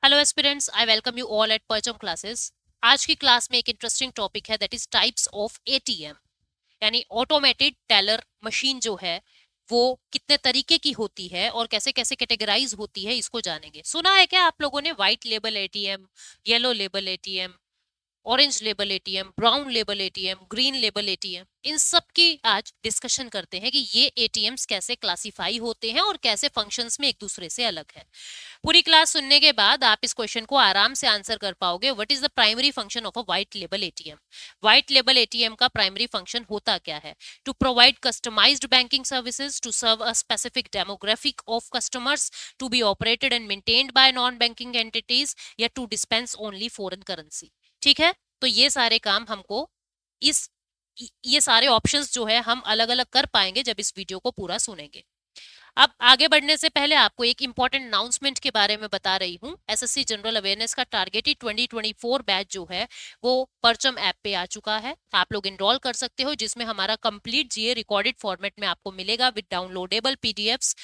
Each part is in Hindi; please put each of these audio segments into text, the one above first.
Hello aspirants, I welcome you all at परचम क्लासेस। आज की क्लास में एक इंटरेस्टिंग टॉपिक है that is types of ATM, यानी ऑटोमेटेड टेलर मशीन जो है वो कितने तरीके की होती है और कैसे कैसे कैटेगराइज होती है, इसको जानेंगे। सुना है क्या आप लोगों ने white label ATM, yellow label ATM, orange label ATM, brown label ATM, green label ATM? इन सब की आज डिस्कशन करते हैं कि ये एटीएम्स कैसे क्लासिफाई होते हैं और कैसे फंक्शंस में एक दूसरे से अलग है। पूरी क्लास सुनने के बाद आप इस क्वेश्चन को आराम से आंसर कर पाओगे। What is the primary function of a white label ATM? White label ATM का प्राइमरी फंक्शन होता क्या है? To provide customised banking services, to serve a specific demographic of customers, to be operated and maintained by non banking entities, या to dispense only foreign currency. ठीक है, तो ये सारे काम हमको इस ये सारे ऑप्शंस जो है हम अलग अलग कर पाएंगे जब इस वीडियो को पूरा सुनेंगे। अब आगे बढ़ने से पहले आपको एक इंपॉर्टेंट अनाउंसमेंट के बारे में बता रही हूँ। एसएससी जनरल अवेयरनेस का टारगेटेड 2024 बैच जो है वो परचम ऐप पे आ चुका है। आप लोग इनरोल कर सकते हो, जिसमें हमारा कंप्लीट जीए रिकॉर्डेड फॉर्मेट में आपको मिलेगा with downloadable PDFs.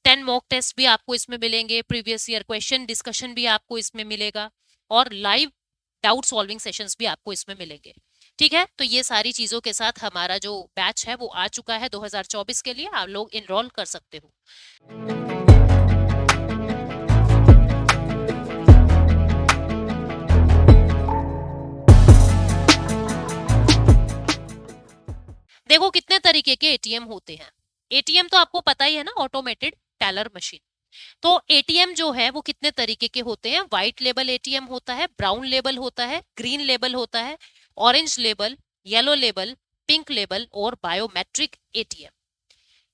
10 mock test भी आपको इसमें मिलेंगे, प्रीवियस ईयर क्वेश्चन डिस्कशन भी आपको इसमें मिलेगा और लाइव डाउट सॉल्विंग सेशंस भी आपको इसमें मिलेंगे। ठीक है, तो ये सारी चीजों के साथ हमारा जो बैच है वो आ चुका है 2024 के लिए। आप लोग इनरोल कर सकते हो। देखो कितने तरीके के एटीएम होते हैं। एटीएम तो आपको पता ही है ना, ऑटोमेटेड टेलर मशीन। तो एटीएम जो है वो कितने तरीके के होते हैं? व्हाइट लेबल एटीएम होता है, ब्राउन लेबल होता है, ग्रीन लेबल होता है, orange label, yellow label, pink label और बायोमेट्रिक एटीएम।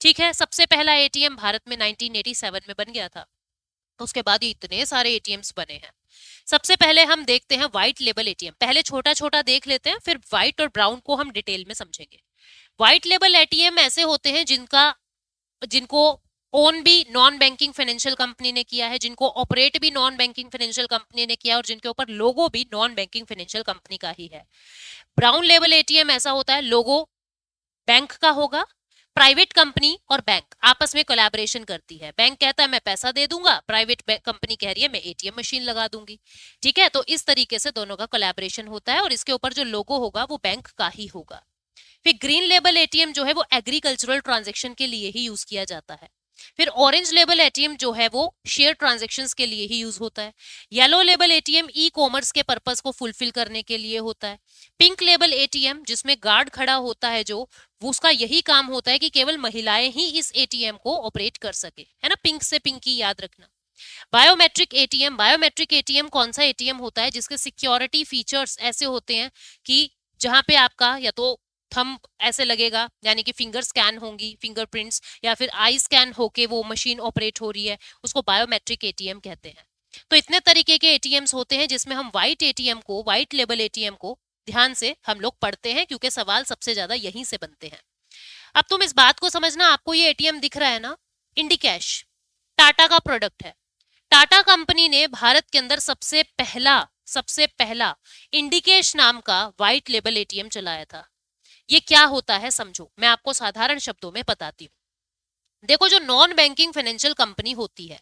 ठीक है, सबसे पहला एटीएम भारत में 1987 में बन गया था। उसके बाद ये इतने सारे एटीएम्स बने हैं। सबसे पहले हम देखते हैं व्हाइट लेबल एटीएम। पहले छोटा छोटा देख लेते हैं, फिर व्हाइट और ब्राउन को हम डिटेल में समझेंगे। व्हाइट लेबल एटीएम ऐसे होते हैं जिनको ओन भी नॉन बैंकिंग फाइनेंशियल कंपनी ने किया है, जिनको ऑपरेट भी नॉन बैंकिंग फाइनेंशियल कंपनी ने किया और जिनके ऊपर लोगो भी नॉन बैंकिंग फाइनेंशियल कंपनी का ही है। ब्राउन लेबल एटीएम ऐसा होता है, लोगो बैंक का होगा, प्राइवेट कंपनी और बैंक आपस में कोलैबोरेशन करती है। बैंक कहता है मैं पैसा दे दूंगा, प्राइवेट कंपनी कह रही है मैं एटीएम मशीन लगा दूंगी। ठीक है, तो इस तरीके से दोनों का कोलैबोरेशन होता है और इसके ऊपर जो लोगो होगा वो बैंक का ही होगा। फिर ग्रीन लेबल एटीएम जो है वो एग्रीकल्चरल ट्रांजेक्शन के लिए ही यूज किया जाता है। फिर ऑरेंज लेबल एटीएम जो है वो शेयर ट्रांजैक्शंस के लिए ही यूज होता है। Yellow label ATM e commerce के पर्पस को फुलफिल करने के लिए होता है। पिंक लेबल एटीएम जिसमें गार्ड खड़ा होता है, जो वो उसका यही काम होता है कि केवल महिलाएं ही इस एटीएम को ऑपरेट कर सके, है ना, पिंक से पिंकी याद रखना। बायोमेट्रिक एटीएम कौन सा एटीएम होता है जिसके सिक्योरिटी फीचर्स ऐसे होते हैं कि जहां पे आपका या तो थंब ऐसे लगेगा, यानी कि फिंगर स्कैन होंगी, फिंगरप्रिंट्स, या फिर आई स्कैन होके वो मशीन ऑपरेट हो रही है, उसको बायोमेट्रिक एटीएम कहते हैं। तो इतने तरीके के एटीएम्स होते हैं जिसमें हम व्हाइट लेबल एटीएम को ध्यान से हम लोग पढ़ते हैं, क्योंकि सवाल सबसे ज्यादा यहीं से बनते हैं। अब तुम इस बात को समझना, आपको ये एटीएम दिख रहा है ना, इंडिकैश टाटा का प्रोडक्ट है। टाटा कंपनी ने भारत के अंदर सबसे पहला इंडिकेश नाम का व्हाइट लेबल एटीएम चलाया था। ये क्या होता है समझो, मैं आपको साधारण शब्दों में बताती हूँ। देखो, जो नॉन बैंकिंग फाइनेंशियल कंपनी होती है,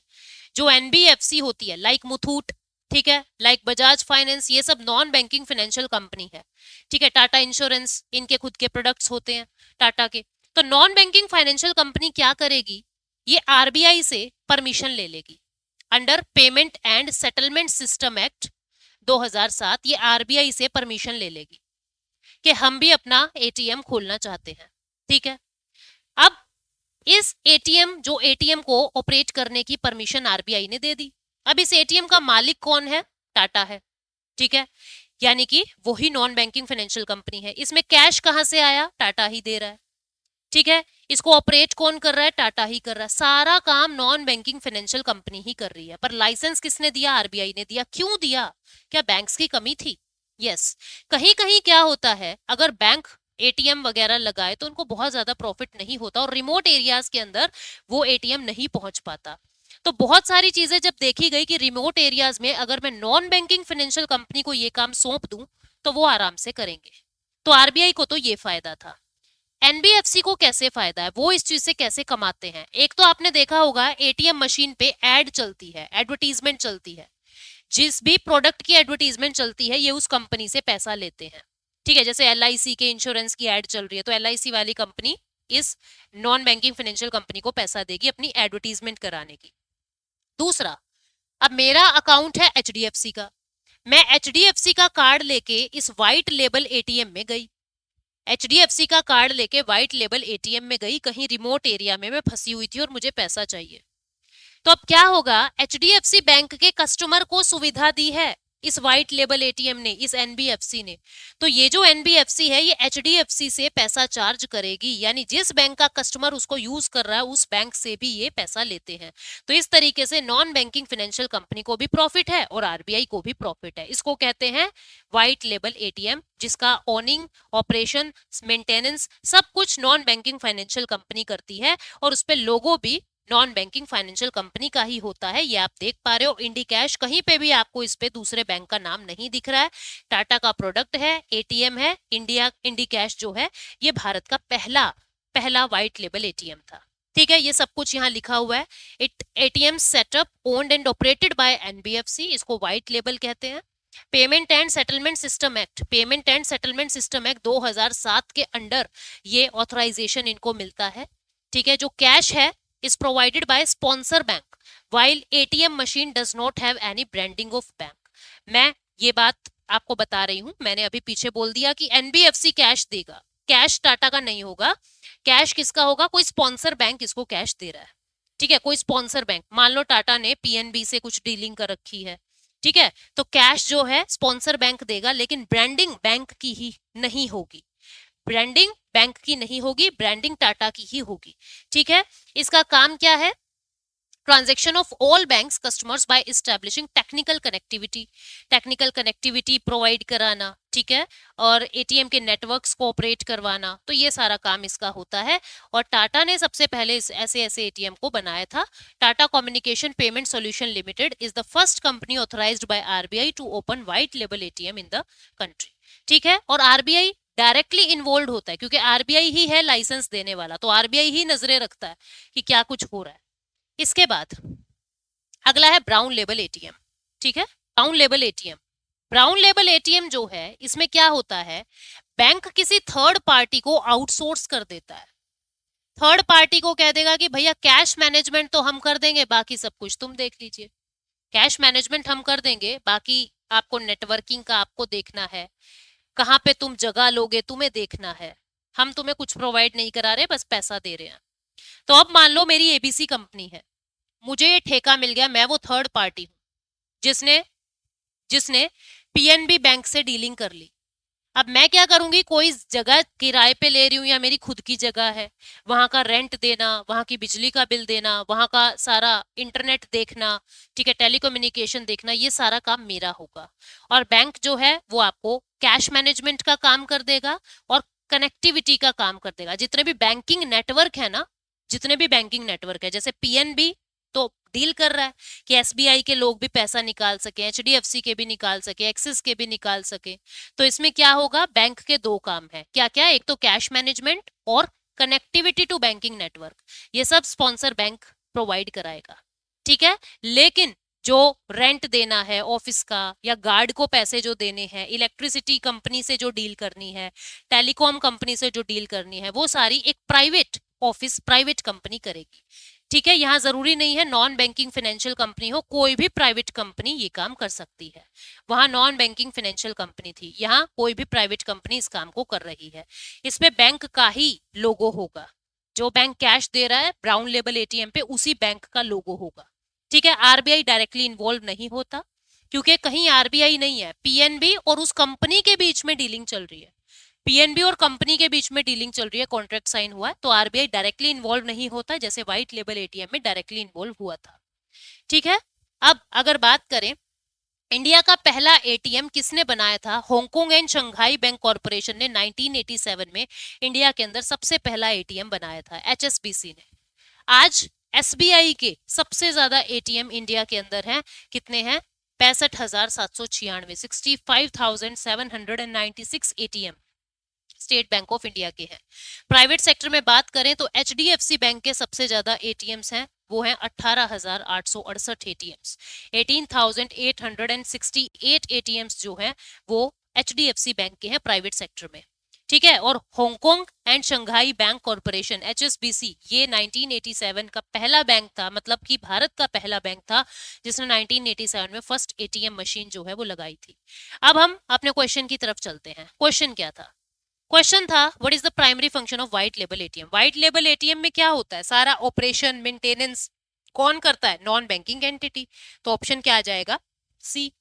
जो एनबीएफसी होती है, लाइक मुथूट, ठीक है, लाइक बजाज फाइनेंस, ये सब नॉन बैंकिंग फाइनेंशियल कंपनी है। ठीक है, टाटा इंश्योरेंस, इनके खुद के प्रोडक्ट्स होते हैं टाटा के। तो नॉन बैंकिंग फाइनेंशियल कंपनी क्या करेगी, ये आरबीआई से परमिशन ले लेगी। Under payment and settlement system act 2007 ये आरबीआई से परमिशन ले लेगी कि हम भी अपना एटीएम खोलना चाहते हैं। ठीक है, अब इस एटीएम को ऑपरेट करने की परमिशन आरबीआई ने दे दी। अब इस एटीएम का मालिक कौन है? टाटा है। ठीक है, यानी कि वही नॉन बैंकिंग फाइनेंशियल कंपनी है। इसमें कैश कहां से आया? टाटा ही दे रहा है। ठीक है, इसको ऑपरेट कौन कर रहा है? टाटा ही कर रहा है। सारा काम नॉन बैंकिंग फाइनेंशियल कंपनी ही कर रही है, पर लाइसेंस किसने दिया? आरबीआई ने दिया। क्यों दिया? क्या बैंक्स की कमी थी? यस। कहीं कहीं क्या होता है, अगर बैंक एटीएम वगैरह लगाए तो उनको बहुत ज्यादा प्रॉफिट नहीं होता और रिमोट एरियाज के अंदर वो एटीएम नहीं पहुंच पाता। तो बहुत सारी चीजें जब देखी गई कि रिमोट एरियाज में अगर मैं नॉन बैंकिंग फाइनेंशियल कंपनी को ये काम सौंप दूं तो वो आराम से करेंगे। तो आरबीआई को तो ये फायदा था। एनबीएफसी को कैसे फायदा है, वो इस चीज से कैसे कमाते हैं? एक तो आपने देखा होगा एटीएम मशीन पे एड चलती है, एडवर्टीजमेंट चलती है जिस भी प्रोडक्ट की एडवर्टीजमेंट चलती है ये उस कंपनी से पैसा लेते हैं। ठीक है, जैसे LIC के इंश्योरेंस की एड चल रही है तो LIC वाली कंपनी इस नॉन बैंकिंग फाइनेंशियल कंपनी को पैसा देगी अपनी एडवर्टीजमेंट कराने की। दूसरा, अब मेरा अकाउंट है HDFC का, मैं HDFC का कार्ड लेके इस व्हाइट लेबल ATM में गई, HDFC का कार्ड लेके व्हाइट लेबल ATM में गई, कहीं रिमोट एरिया में मैं फंसी हुई थी और मुझे पैसा चाहिए। तो अब क्या होगा, HDFC बैंक के कस्टमर को सुविधा दी है इस व्हाइट लेबल ATM ने, इस NBFC ने, तो ये जो NBFC है ये HDFC से पैसा चार्ज करेगी, यानी जिस बैंक का कस्टमर उसको यूज कर रहा है उस बैंक से भी ये पैसा लेते हैं। तो इस तरीके से नॉन बैंकिंग फाइनेंशियल कंपनी को भी प्रॉफिट है और RBI को भी प्रॉफिट है। इसको कहते हैं व्हाइट लेबल ATM, जिसका ओनिंग, ऑपरेशन, मेंटेनेंस सब कुछ नॉन बैंकिंग फाइनेंशियल कंपनी करती है और उस पर लोगो भी नॉन बैंकिंग फाइनेंशियल कंपनी का ही होता है। ये आप देख पा रहे हो, इंडी कैश, कहीं पे भी आपको इस पे दूसरे बैंक का नाम नहीं दिख रहा है। टाटा का प्रोडक्ट है, ATM है, इंडी कैश जो है ये भारत का पहला व्हाइट लेबल ATM था। ठीक है, ये सब कुछ यहाँ लिखा हुआ है। ATM setup owned and operated by NBFC, इसको व्हाइट लेबल कहते हैं। Payment and settlement system act, payment and settlement system act 2007 के अंडर ये ऑथराइजेशन इनको मिलता है। ठीक है, जो कैश है is provided by sponsor bank while ATM machine does not have any branding of bank। मैं ये बात आपको बता रही हूं, मैंने अभी पीछे बोल दिया कि NBFC कैश देगा, कैश टाटा का नहीं होगा। कैश किसका होगा, कोई स्पॉन्सर बैंक इसको कैश दे रहा है। ठीक है, कोई स्पॉन्सर बैंक, मान लो टाटा ने PNB से कुछ डीलिंग कर रखी है, ठीक है, तो कैश जो है स्पॉन्सर बैंक देगा, लेकिन ब्रांडिंग बैंक की ही नहीं होगी, ब्रांडिंग बैंक की नहीं होगी, ब्रांडिंग टाटा की ही होगी। ठीक है, इसका काम क्या है, transaction of all banks customers by establishing technical connectivity provide कराना, ठीक है, और ATM के नेटवर्क्स को ऑपरेट करवाना, तो ये सारा काम इसका होता है। और टाटा ने सबसे पहले ऐसे ATM को बनाया था। Tata communication payment solution limited is the first company authorised by RBI to open white label ATM in the country. ठीक है, और RBI डायरेक्टली इन्वॉल्व होता है क्योंकि RBI ही है लाइसेंस देने वाला, तो RBI ही नजरें रखता है कि क्या कुछ हो रहा है। इसके बाद अगला है ब्राउन लेबल ATM। ठीक है, brown label ATM, brown label ATM जो है इसमें क्या होता है, बैंक किसी थर्ड पार्टी को आउटसोर्स कर देता है। थर्ड पार्टी को कह देगा कि भैया कैश मैनेजमेंट तो हम कर देंगे, बाकी सब कुछ तुम देख लीजिए, कैश मैनेजमेंट हम कर देंगे, बाकी आपको नेटवर्किंग का आपको देखना है, कहाँ पे तुम जगह लोगे तुम्हें देखना है, हम तुम्हें कुछ प्रोवाइड नहीं करा रहे, बस पैसा दे रहे हैं। तो अब मान लो मेरी ABC कंपनी है, मुझे ये ठेका मिल गया, मैं वो थर्ड पार्टी हूँ जिसने जिसने PNB बैंक से डीलिंग कर ली। अब मैं क्या करूंगी, कोई जगह किराए पे ले रही हूँ या मेरी खुद की जगह है, वहां का रेंट देना, वहां की बिजली का बिल देना, वहां का सारा इंटरनेट देखना, ठीक है, टेलीकम्युनिकेशन देखना, ये सारा काम मेरा होगा। और बैंक जो है वो आपको कैश मैनेजमेंट का काम कर देगा और कनेक्टिविटी का काम कर देगा। जितने भी बैंकिंग नेटवर्क है ना, जितने भी बैंकिंग नेटवर्क है, जैसे PNB तो डील कर रहा है कि SBI के लोग भी पैसा निकाल सके, HDFC के भी निकाल सके, एक्सिस के भी निकाल सके। तो इसमें क्या होगा, बैंक के दो काम है, क्या क्या, एक तो कैश मैनेजमेंट और कनेक्टिविटी टू बैंकिंग नेटवर्क, ये सब स्पॉन्सर बैंक प्रोवाइड कराएगा। ठीक है, लेकिन जो रेंट देना है ऑफिस का या गार्ड को पैसे जो देने हैं, इलेक्ट्रिसिटी कंपनी से जो डील करनी है, टेलीकॉम कंपनी से जो डील करनी है, वो सारी एक प्राइवेट ऑफिस, प्राइवेट कंपनी करेगी। ठीक है, यहाँ जरूरी नहीं है नॉन बैंकिंग फाइनेंशियल कंपनी हो, कोई भी प्राइवेट कंपनी ये काम कर सकती है। वहां नॉन बैंकिंग फाइनेंशियल कंपनी थी, यहाँ कोई भी प्राइवेट कंपनी इस काम को कर रही है। इसमें बैंक का ही लोगो होगा, जो बैंक कैश दे रहा है ब्राउन लेबल ATM पे उसी बैंक का लोगो होगा। ठीक है, RBI डायरेक्टली इन्वॉल्व नहीं होता क्योंकि कहीं RBI नहीं है, PNB और उस कंपनी के बीच में डीलिंग चल रही है, PNB और कंपनी के बीच में डीलिंग चल रही है, कॉन्ट्रैक्ट साइन हुआ है, तो RBI डायरेक्टली इन्वॉल्व नहीं होता जैसे व्हाइट लेबल ATM में डायरेक्टली इन्वॉल्व हुआ था। ठीक है, अब अगर बात करें इंडिया का पहला ATM किसने बनाया था, Hong Kong and Shanghai bank corporation ने 1987 में इंडिया के अंदर सबसे पहला ATM बनाया था, HSBC ने। आज SBI के सबसे ज्यादा ATM इंडिया के अंदर हैं, कितने हैं, 65,796, 65,796 ATM state bank of India के हैं। प्राइवेट सेक्टर में बात करें तो HDFC बैंक के सबसे ज्यादा ATMs हैं, वो है 18,868 एटीएम्स। 18,868 एटीएम्स जो है वो HDFC बैंक के हैं प्राइवेट सेक्टर में, ठीक है। और Hong Kong and Shanghai bank corporation HSBC ये 1987 का पहला बैंक था, मतलब कि भारत का पहला बैंक था जिसने 1987 में फर्स्ट ATM मशीन जो है वो लगाई थी। अब हम अपने क्वेश्चन की तरफ चलते हैं। क्वेश्चन क्या था? क्वेश्चन था what is the primary function of white label ATM. White label ATM में क्या होता है? सारा ऑपरेशन मेंटेनेंस कौन करता है? Non banking entity. तो ऑप्शन क्या आ जाएगा? सी।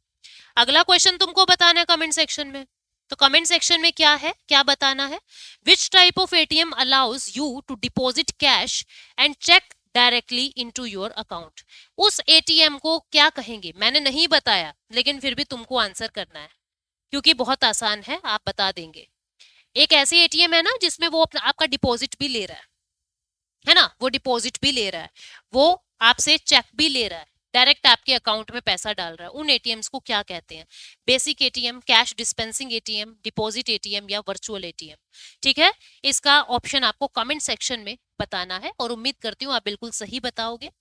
अगला क्वेश्चन तुमको बताना है कमेंट सेक्शन में। तो कमेंट सेक्शन में क्या है, क्या बताना है? Which type of ATM allows you to deposit cash and cheque directly into your account. उस एटीएम को क्या कहेंगे? मैंने नहीं बताया, लेकिन फिर भी तुमको आंसर करना है क्योंकि बहुत आसान है, आप बता देंगे। एक ऐसी एटीएम है ना जिसमें वो आपका डिपॉजिट भी ले रहा है ना, वो डिपॉजिट भी ले रहा है, वो आपसे चेक भी ले रहा है, डायरेक्ट आपके अकाउंट में पैसा डाल रहा है। उन एटीएम्स को क्या कहते हैं? Basic ATM, cash dispensing ATM, deposit ATM या वर्चुअल एटीएम। ठीक है, इसका ऑप्शन आपको कमेंट सेक्शन में बताना है और उम्मीद करती हूँ आप बिल्कुल सही बताओगे।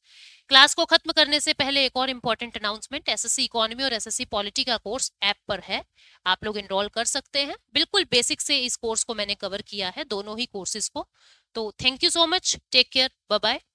क्लास को खत्म करने से पहले एक और इम्पोर्टेंट अनाउंसमेंट, SSC इकोनॉमी और SSC पॉलिटी का कोर्स ऐप पर है, आप लोग एनरोल कर सकते हैं। बिल्कुल बेसिक से इस कोर्स को मैंने कवर किया है, दोनों ही कोर्सेज को। तो thank you so much, take care, bye bye.